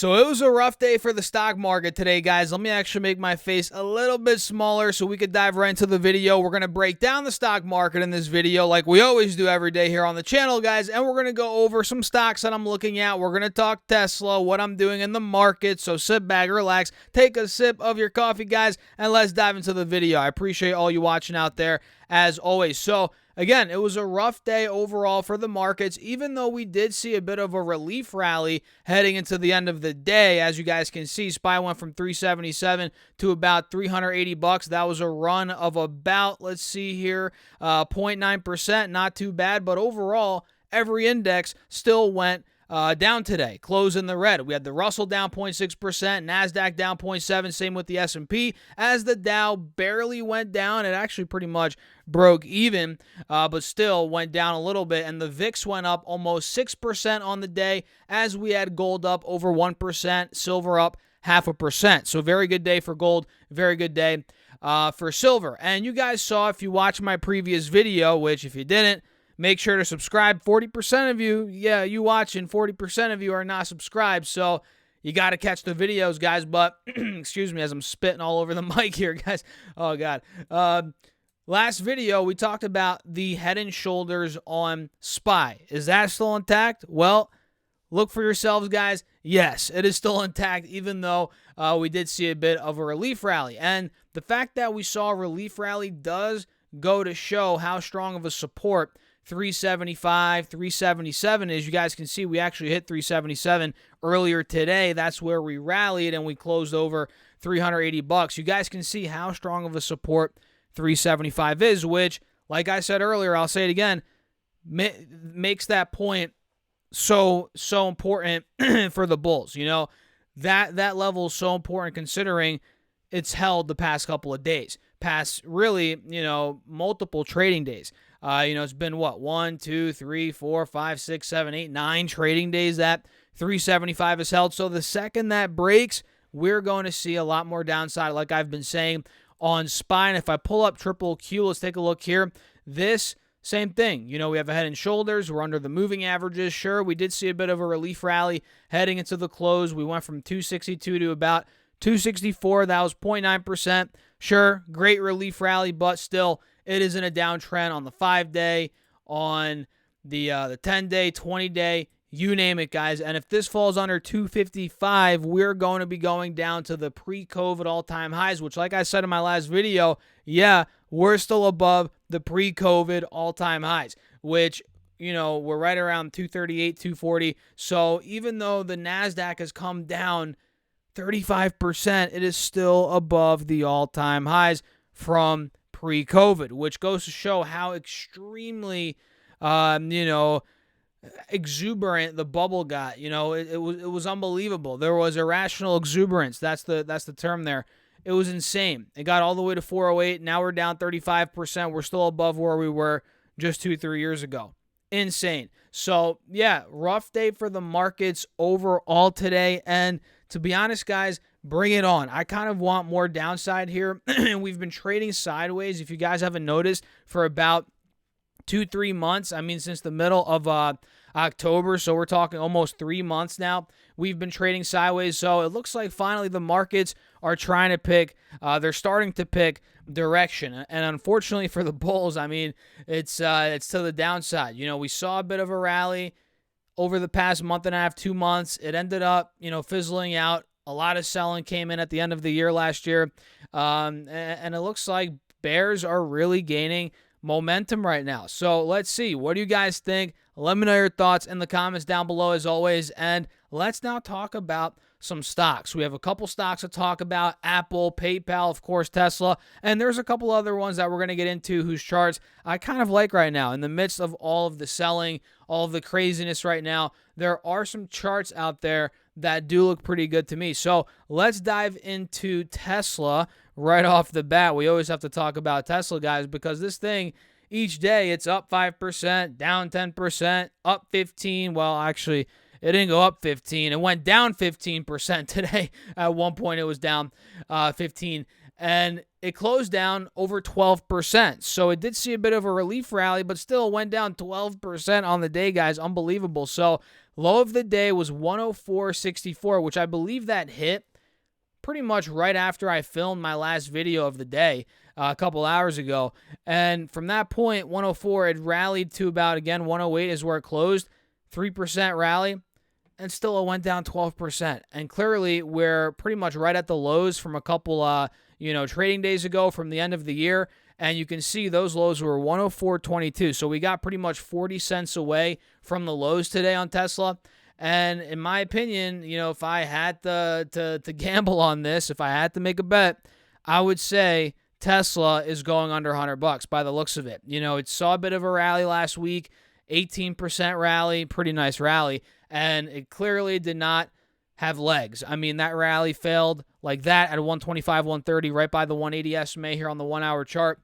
So it was a rough day for the stock market today, guys. Let me actually make my face a little bit smaller so we could dive right into the video. We're going to break down the stock market in this video like we always do every day here on the channel, guys. And we're going to go over some stocks that I'm looking at. We're going to talk Tesla, what I'm doing in the market. So sit back, relax, take a sip of your coffee, guys, and let's dive into the video. I appreciate all you watching out there as always. So again, it was a rough day overall for the markets, even though we did see a bit of a relief rally heading into the end of the day. As you guys can see, SPY went from 377 to about 380 bucks. That was a run of about, let's see here, 0.9%. Not too bad, but overall, every index still went down today, close in the red. We had the Russell down 0.6%, NASDAQ down 0.7%, same with the S&P. As the Dow barely went down, it actually pretty much broke even, but still went down a little bit. And the VIX went up almost 6% on the day, as we had gold up over 1%, silver up 0.5%. So very good day for gold, very good day for silver. And you guys saw, if you watched my previous video, which if you didn't, make sure to subscribe. 40% of you, you watching, 40% of you are not subscribed. So you got to catch the videos, guys. But, excuse me, as I'm spitting all over the mic here, guys. Oh, God. Last video, we talked about the head and shoulders on SPY. Is that still intact? Well, look for yourselves, guys. Yes, it is still intact, even though we did see a bit of a relief rally. And the fact that we saw a relief rally does go to show how strong of a support 375, 377 is. You guys can see we actually hit 377 earlier today. That's where we rallied, and we closed over 380 bucks. You guys can see how strong of a support 375 is, which, like I said earlier, I'll say it again, makes that point so important for the bulls. You know, that level is so important considering it's held the past couple of days, past really, multiple trading days. It's been what, 1, 2, 3, 4, 5, 6, 7, 8, 9 trading days that 375 is held. So the second that breaks, we're going to see a lot more downside, like I've been saying on SPY. And if I pull up triple Q, let's take a look here. This same thing. We have a head and shoulders. We're under the moving averages. Sure, we did see a bit of a relief rally heading into the close. We went from 262 to about 264. That was 0.9%. Sure, great relief rally, but still, it is in a downtrend on the 5-day, on the 10-day, 20-day, you name it, guys. And if this falls under 255, we're going to be going down to the pre-COVID all-time highs, which, like I said in my last video, we're still above the pre-COVID all-time highs, which, we're right around 238, 240. So even though the NASDAQ has come down 35%, it is still above the all-time highs from pre-COVID, which goes to show how extremely, exuberant the bubble got. It was unbelievable. There was irrational exuberance. That's the term there. It was insane. It got all the way to 408. Now we're down 35%. We're still above where we were just 2-3 years ago. Insane. So, rough day for the markets overall today. And to be honest, guys, bring it on. I kind of want more downside here. We've been trading sideways, if you guys haven't noticed, for about 2-3 months. I mean, since the middle of October, so we're talking almost 3 months now. We've been trading sideways, so it looks like finally the markets are trying to pick, they're starting to pick direction. And unfortunately for the bulls, I mean, it's to the downside. We saw a bit of a rally over the past month and a half, 2 months. It ended up, fizzling out. A lot of selling came in at the end of the year last year. And it looks like bears are really gaining momentum right now. So let's see. What do you guys think? Let me know your thoughts in the comments down below as always. And let's now talk about some stocks. We have a couple stocks to talk about: Apple, PayPal, of course, Tesla, and there's a couple other ones that we're going to get into whose charts I kind of like right now. In the midst of all of the selling, all of the craziness right now, there are some charts out there that do look pretty good to me. So let's dive into Tesla right off the bat. We always have to talk about Tesla, guys, because this thing, each day it's up 5%, down 10%, up 15%. Well, actually, it didn't go up 15. It went down 15% today. At one point, it was down 15. And it closed down over 12%. So it did see a bit of a relief rally, but still went down 12% on the day, guys. Unbelievable. So Low of the day was 104.64, which I believe that hit pretty much right after I filmed my last video of the day a couple hours ago. And from that point, 104, it rallied to about, again, 108 is where it closed. 3% rally, and still it went down 12%. And clearly, we're pretty much right at the lows from a couple, trading days ago from the end of the year. And you can see those lows were 104.22. So we got pretty much 40 cents away from the lows today on Tesla. And in my opinion, if I had to gamble on this, if I had to make a bet, I would say Tesla is going under $100 by the looks of it. It saw a bit of a rally last week, 18% rally, pretty nice rally, and it clearly did not have legs. I mean, that rally failed like that at 125, 130, right by the 180 SMA here on the 1 hour chart.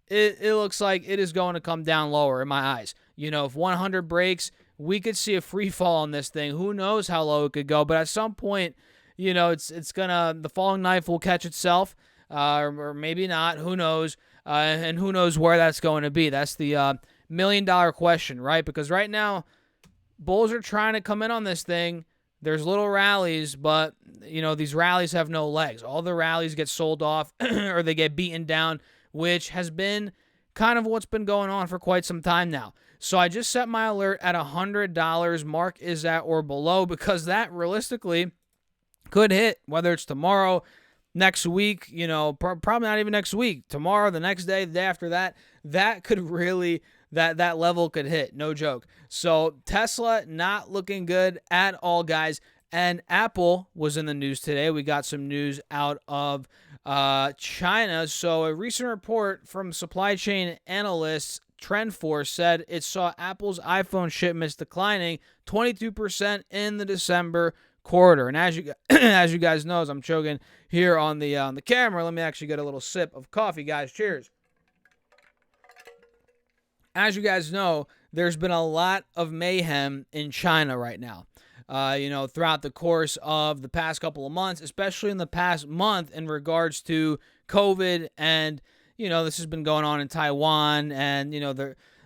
It looks like it is going to come down lower in my eyes. If 100 breaks, we could see a free fall on this thing. Who knows how low it could go? But at some point, it's gonna, the falling knife will catch itself, or maybe not. Who knows? And who knows where that's going to be? That's the $1 million question, right? Because right now, bulls are trying to come in on this thing. There's little rallies, but these rallies have no legs. All the rallies get sold off or they get beaten down, which has been kind of what's been going on for quite some time now. So I just set my alert at $100. Mark is at or below, because that realistically could hit, whether it's tomorrow, next week, probably not even next week, tomorrow, the next day, the day after that. That could really, that level could hit, no joke. So Tesla not looking good at all, guys. And Apple was in the news today. We got some news out of China. So a recent report from supply chain analysts TrendForce said it saw Apple's iPhone shipments declining 22% in the December quarter. And as you guys know, as I'm choking here on the camera, let me actually get a little sip of coffee, guys. Cheers. As you guys know, there's been a lot of mayhem in China right now. Throughout the course of the past couple of months, especially in the past month in regards to COVID, and this has been going on in Taiwan, and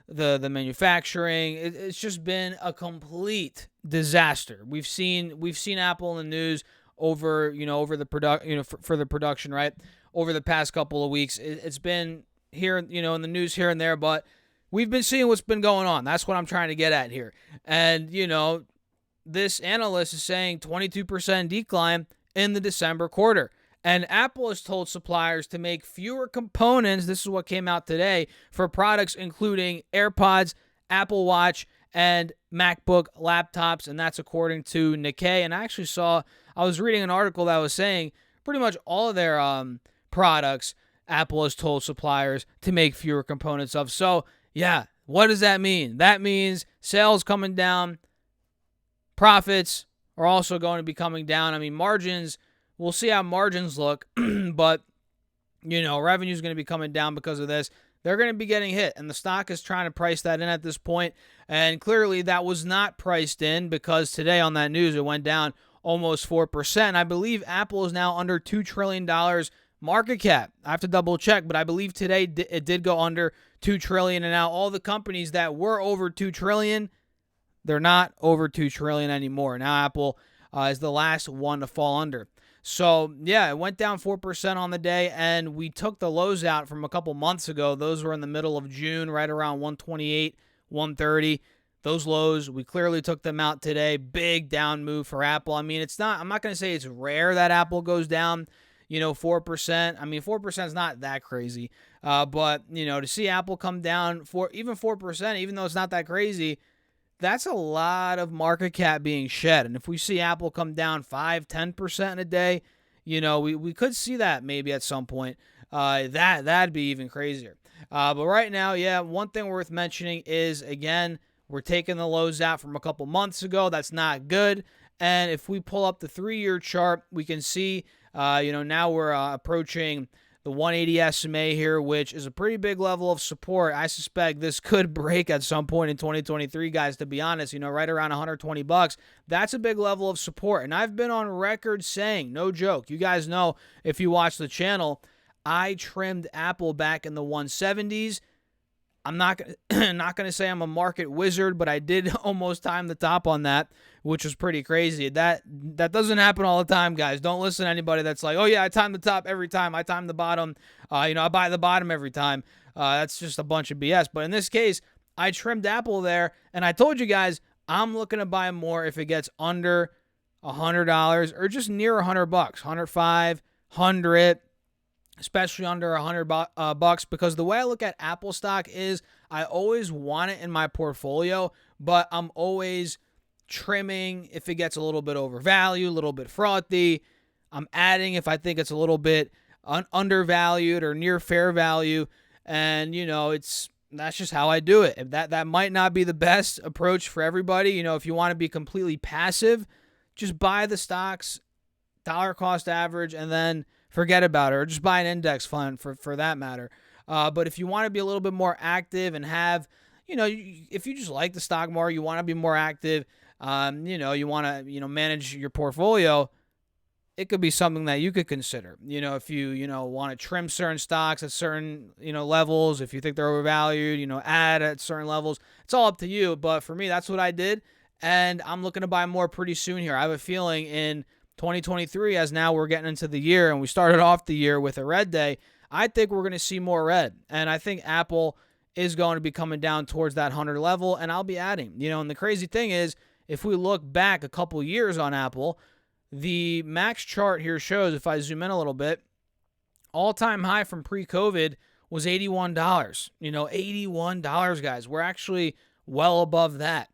the manufacturing. It's just been a complete disaster. We've seen Apple in the news over for the production, right, over the past couple of weeks. It's been here in the news here and there, but we've been seeing what's been going on. That's what I'm trying to get at here. And this analyst is saying 22% decline in the December quarter. And Apple has told suppliers to make fewer components, this is what came out today, for products including AirPods, Apple Watch, and MacBook laptops. And that's according to Nikkei. And I was reading an article that was saying pretty much all of their products, Apple has told suppliers to make fewer components of. So, yeah, what does that mean? That means sales coming down. Profits are also going to be coming down. I mean, margins, we'll see how margins look, but, revenue is going to be coming down because of this. They're going to be getting hit, and the stock is trying to price that in at this point, and clearly that was not priced in, because today on that news, it went down almost 4%. I believe Apple is now under $2 trillion market cap. I have to double check, but I believe today it did go under $2 trillion, and now all the companies that were over $2 trillion, they're not over $2 trillion anymore. Now Apple is the last one to fall under. So, yeah, it went down 4% on the day, and we took the lows out from a couple months ago. Those were in the middle of June, right around 128, 130. Those lows, we clearly took them out today. Big down move for Apple. I mean, I'm not going to say it's rare that Apple goes down, 4%. I mean, 4% is not that crazy. But, to see Apple come down even 4%, even though it's not that crazy, that's a lot of market cap being shed. And if we see Apple come down 5-10% in a day, we could see that maybe at some point. That'd be even crazier. But right now, yeah, one thing worth mentioning is, again, we're taking the lows out from a couple months ago. That's not good. And if we pull up the 3-year chart, we can see, now we're approaching the 180 SMA here, which is a pretty big level of support. I suspect this could break at some point in 2023, guys, to be honest, right around $120. That's a big level of support. And I've been on record saying, no joke, you guys know if you watch the channel, I trimmed Apple back in the 170s I'm not gonna not gonna say I'm a market wizard, but I did almost time the top on that, which was pretty crazy. That doesn't happen all the time, guys. Don't listen to anybody that's like, oh yeah, I time the top every time. I time the bottom. I buy the bottom every time. That's just a bunch of BS. But in this case, I trimmed Apple there, and I told you guys I'm looking to buy more if it gets under $100 or just near $100, 105, 100. Especially under $100 because the way I look at Apple stock is I always want it in my portfolio, but I'm always trimming if it gets a little bit overvalued, a little bit frothy. I'm adding if I think it's a little bit undervalued or near fair value, and that's just how I do it. That might not be the best approach for everybody. If you want to be completely passive, just buy the stocks, dollar cost average, and then forget about it, or just buy an index fund for that matter. But if you want to be a little bit more active and have, if you just like the stock market, you want to be more active, you want to, manage your portfolio, it could be something that you could consider. If you, want to trim certain stocks at certain, levels, if you think they're overvalued, add at certain levels, it's all up to you. But for me, that's what I did. And I'm looking to buy more pretty soon here. I have a feeling in 2023, as now we're getting into the year and we started off the year with a red day, I think we're going to see more red. And I think Apple is going to be coming down towards that 100 level, and I'll be adding. And the crazy thing is, if we look back a couple years on Apple, the max chart here shows, if I zoom in a little bit, all-time high from pre-COVID was $81. $81, guys. We're actually well above that.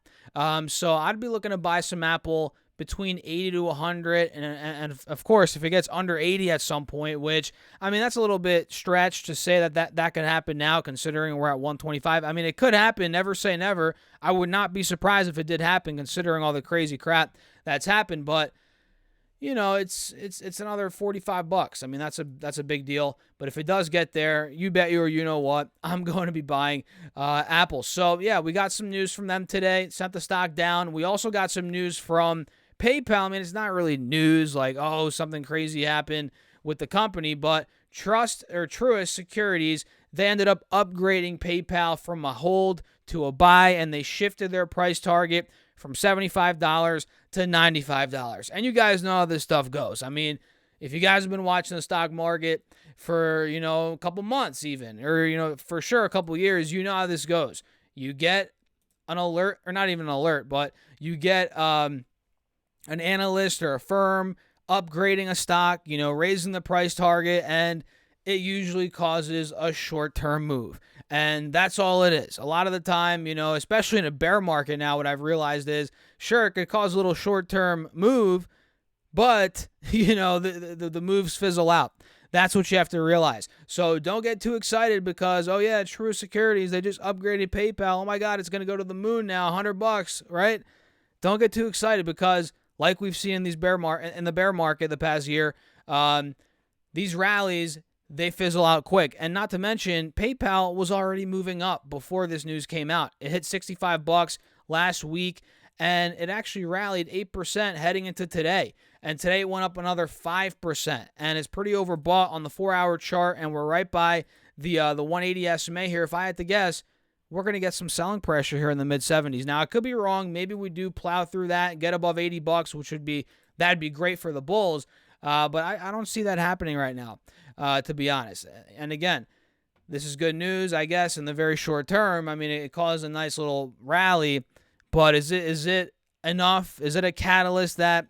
So I'd be looking to buy some Apple between 80 to 100, and of course, if it gets under 80 at some point, which, that's a little bit stretched to say that could happen now, considering we're at 125. It could happen, never say never. I would not be surprised if it did happen, considering all the crazy crap that's happened, but, it's another $45. That's a big deal, but if it does get there, you bet you know what, I'm going to be buying Apple. So, yeah, we got some news from them today, sent the stock down. We also got some news from PayPal. It's not really news like, oh, something crazy happened with the company, but Truist Securities, they ended up upgrading PayPal from a hold to a buy, and they shifted their price target from $75 to $95. And you guys know how this stuff goes. If you guys have been watching the stock market for, a couple months even, or, for sure a couple years, you know how this goes. You get an alert, or not even an alert, but you get an analyst or a firm upgrading a stock, raising the price target, and it usually causes a short-term move. And that's all it is. A lot of the time, especially in a bear market now, what I've realized is, sure, it could cause a little short-term move, but, the moves fizzle out. That's what you have to realize. So don't get too excited because, oh yeah, Truist Securities, they just upgraded PayPal. Oh my God, it's going to go to the moon now, $100, right? Don't get too excited because, like we've seen in the bear market the past year, these rallies, they fizzle out quick. And not to mention, PayPal was already moving up before this news came out. It hit $65 last week, and it actually rallied 8% heading into today. And today it went up another 5%, and it's pretty overbought on the 4-hour chart, and we're right by the 180 SMA here. If I had to guess, we're going to get some selling pressure here in the mid-70s. Now, I could be wrong. Maybe we do plow through that and get above $80, which that'd be great for the bulls. But I don't see that happening right now, to be honest. And again, this is good news, I guess, in the very short term. It caused a nice little rally, but is it enough? Is it a catalyst that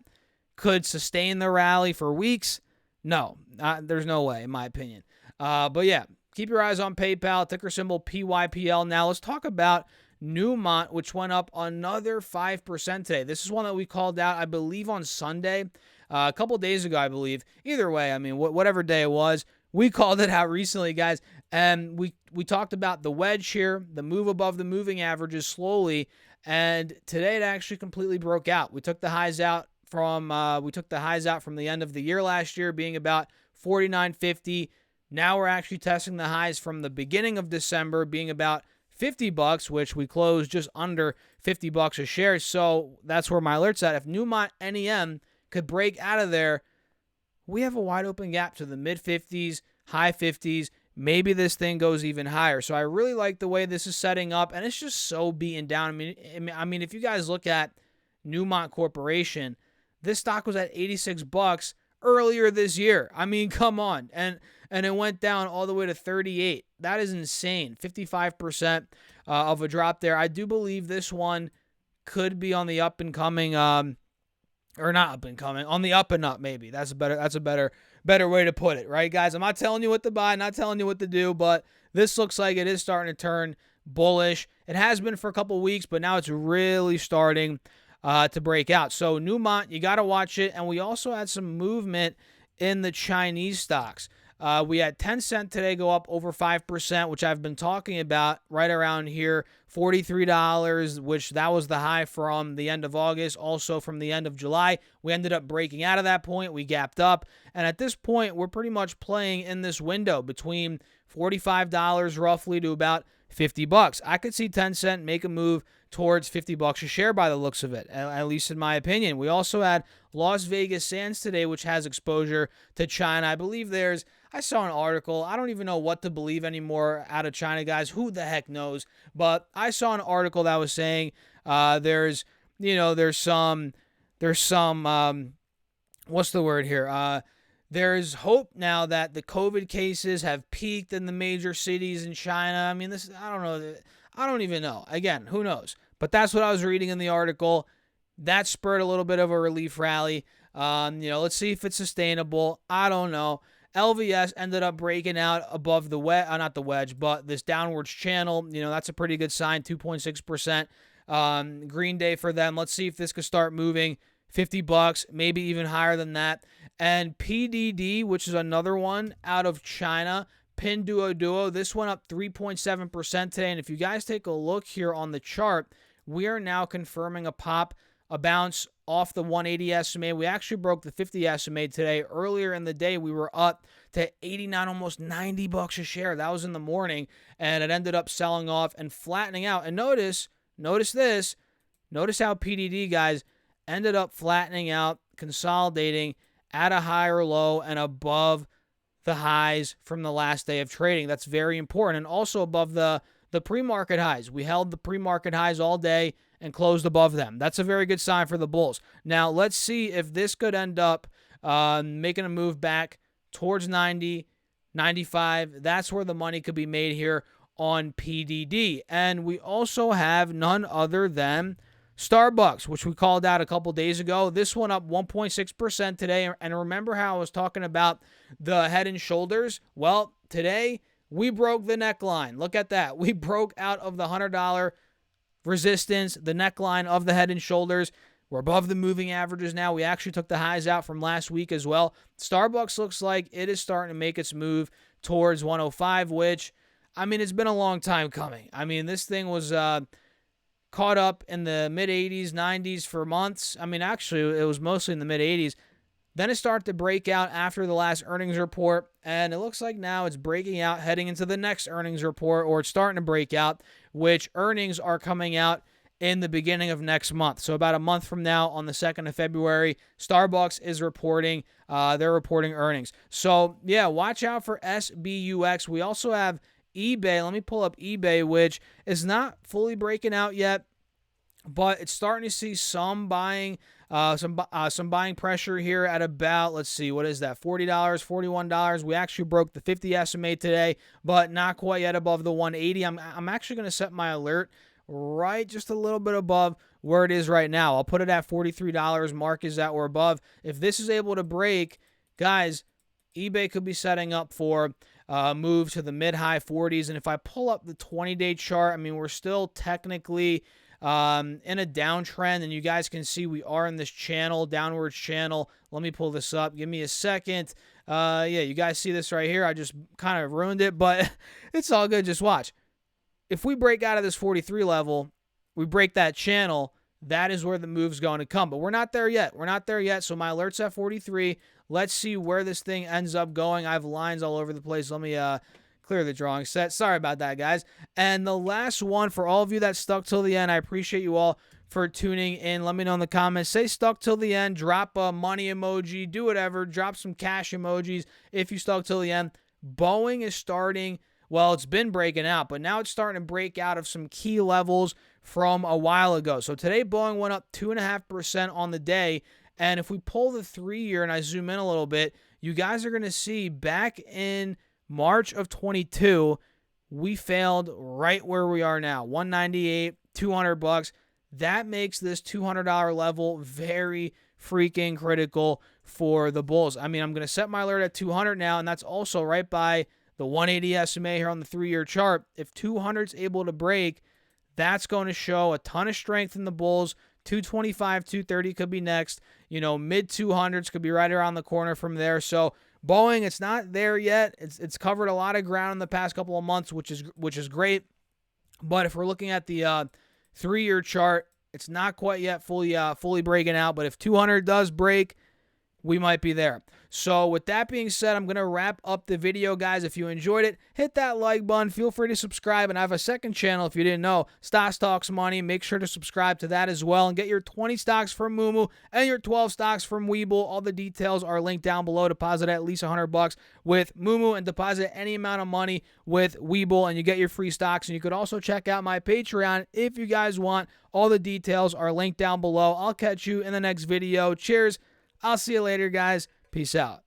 could sustain the rally for weeks? No, there's no way, in my opinion. But yeah, keep your eyes on PayPal, ticker symbol PYPL. Now let's talk about Newmont, which went up another 5% today. This is one that we called out, I believe, on Sunday. A couple days ago, I believe. Either way, whatever day it was, we called it out recently, guys. And we talked about the wedge here, the move above the moving averages slowly. And today it actually completely broke out. We took the highs out from the end of the year last year, being about 49.50. Now we're actually testing the highs from the beginning of December, being about $50, which we closed just under $50 a share. So that's where my alert's at. If Newmont NEM could break out of there, we have a wide open gap to the mid-50s, high 50s, maybe this thing goes even higher. So I really like the way this is setting up, and it's just so beaten down. I mean, if you guys look at Newmont Corporation, this stock was at 86 bucks earlier this year. I mean, come on. And it went down all the way to 38. That is insane. 55% of a drop there. I do believe this one could be on the up and coming, or not up and coming, on the up and up maybe. That's a better way to put it, right, guys? I'm not telling you what to buy, not telling you what to do, but this looks like it is starting to turn bullish. It has been for a couple weeks, but now it's really starting to break out. So Newmont, you got to watch it. And we also had some movement in the Chinese stocks. We had Tencent today go up over 5%, which I've been talking about right around here, $43, which that was the high from the end of August, also from the end of July. We ended up breaking out of that point. We gapped up. And at this point, we're pretty much playing in this window between $45 roughly to about 50 bucks. I could see Tencent make a move towards 50 bucks a share by the looks of it, at least in my opinion. We also had Las Vegas Sands today, which has exposure to China. I believe I saw an article. I don't even know what to believe anymore out of China, guys. Who the heck knows? But I saw an article that was saying there's some what's the word here? There's hope now that the COVID cases have peaked in the major cities in China. I mean, I don't know. I don't even know. Again, who knows? But that's what I was reading in the article. That spurred a little bit of a relief rally. Let's see if it's sustainable. I don't know. LVS ended up breaking out above the wedge, not the wedge, but this downwards channel. That's a pretty good sign, 2.6%. Green day for them. Let's see if this could start moving. 50 bucks, maybe even higher than that. And PDD, which is another one out of China, Pinduoduo, this went up 3.7% today. And if you guys take a look here on the chart, we are now confirming a bounce off the 180 SMA. We actually broke the 50 SMA today. Earlier in the day, we were up to 89, almost 90 bucks a share. That was in the morning, and it ended up selling off and flattening out. And notice this. Notice how PDD, guys, ended up flattening out, consolidating at a higher low and above the highs from the last day of trading. That's very important. And also above the pre-market highs. We held the pre-market highs all day and closed above them. That's a very good sign for the bulls. Now, let's see if this could end up making a move back towards 90, 95. That's where the money could be made here on PDD. And we also have none other than Starbucks, which we called out a couple days ago. This one up 1.6% today. And remember how I was talking about the head and shoulders? Well, today we broke the neckline. Look at that. We broke out of the $100 resistance, the neckline of the head and shoulders. We're above the moving averages now. We actually took the highs out from last week as well. Starbucks looks like it is starting to make its move towards 105, which, I mean, it's been a long time coming. I mean, this thing was caught up in the mid-80s, 90s for months. I mean, actually, it was mostly in the mid-80s. Then it started to break out after the last earnings report, and it looks like now it's breaking out heading into the next earnings report, or it's starting to break out, which earnings are coming out in the beginning of next month. So about a month from now, on the 2nd of February, Starbucks is reporting, they're reporting earnings. So, yeah, watch out for SBUX. We also have eBay. Let me pull up eBay, which is not fully breaking out yet, but it's starting to see some buying pressure here at about, let's see, what is that, $40, $41. We actually broke the 50 SMA today, but not quite yet above the 180. I'm actually going to set my alert right just a little bit above where it is right now. I'll put it at $43. Mark is that we're above. If this is able to break, guys, eBay could be setting up for move to the mid-high 40s. And if I pull up the 20-day chart, I mean, we're still technically in a downtrend, and you guys can see we are in this channel, downwards channel. Let me pull this up. Give me a second. Yeah, you guys see this right here. I just kind of ruined it, but it's all good. Just watch. If we break out of this 43 level, we break that channel, that is where the move's going to come. But we're not there yet. We're not there yet. So my alert's at 43. Let's see where this thing ends up going. I have lines all over the place. Let me clear the drawing set. Sorry about that, guys. And the last one, for all of you that stuck till the end, I appreciate you all for tuning in. Let me know in the comments. Say stuck till the end. Drop a money emoji. Do whatever. Drop some cash emojis if you stuck till the end. Boeing is starting, well, it's been breaking out, but now it's starting to break out of some key levels from a while ago. So today, Boeing went up 2.5% on the day. And if we pull the 3-year and I zoom in a little bit, you guys are going to see back in March of 22, we failed right where we are now, 198, $200. That makes this $200 level very freaking critical for the bulls. I mean, I'm going to set my alert at 200 now, and that's also right by the 180 SMA here on the 3-year chart. If 200 is able to break, that's going to show a ton of strength in the bulls. 225, 230 could be next. You know, mid 200s could be right around the corner from there. So Boeing, it's not there yet. It's covered a lot of ground in the past couple of months, which is great. But if we're looking at the 3-year chart, it's not quite yet fully breaking out. But if 200 does break, we might be there. So with that being said, I'm going to wrap up the video, guys. If you enjoyed it, hit that like button. Feel free to subscribe. And I have a second channel, if you didn't know, Stocks Talks Money. Make sure to subscribe to that as well. And get your 20 stocks from Moomoo and your 12 stocks from Webull. All the details are linked down below. Deposit at least $100 with Moomoo and deposit any amount of money with Webull, and you get your free stocks. And you could also check out my Patreon if you guys want. All the details are linked down below. I'll catch you in the next video. Cheers. I'll see you later, guys. Peace out.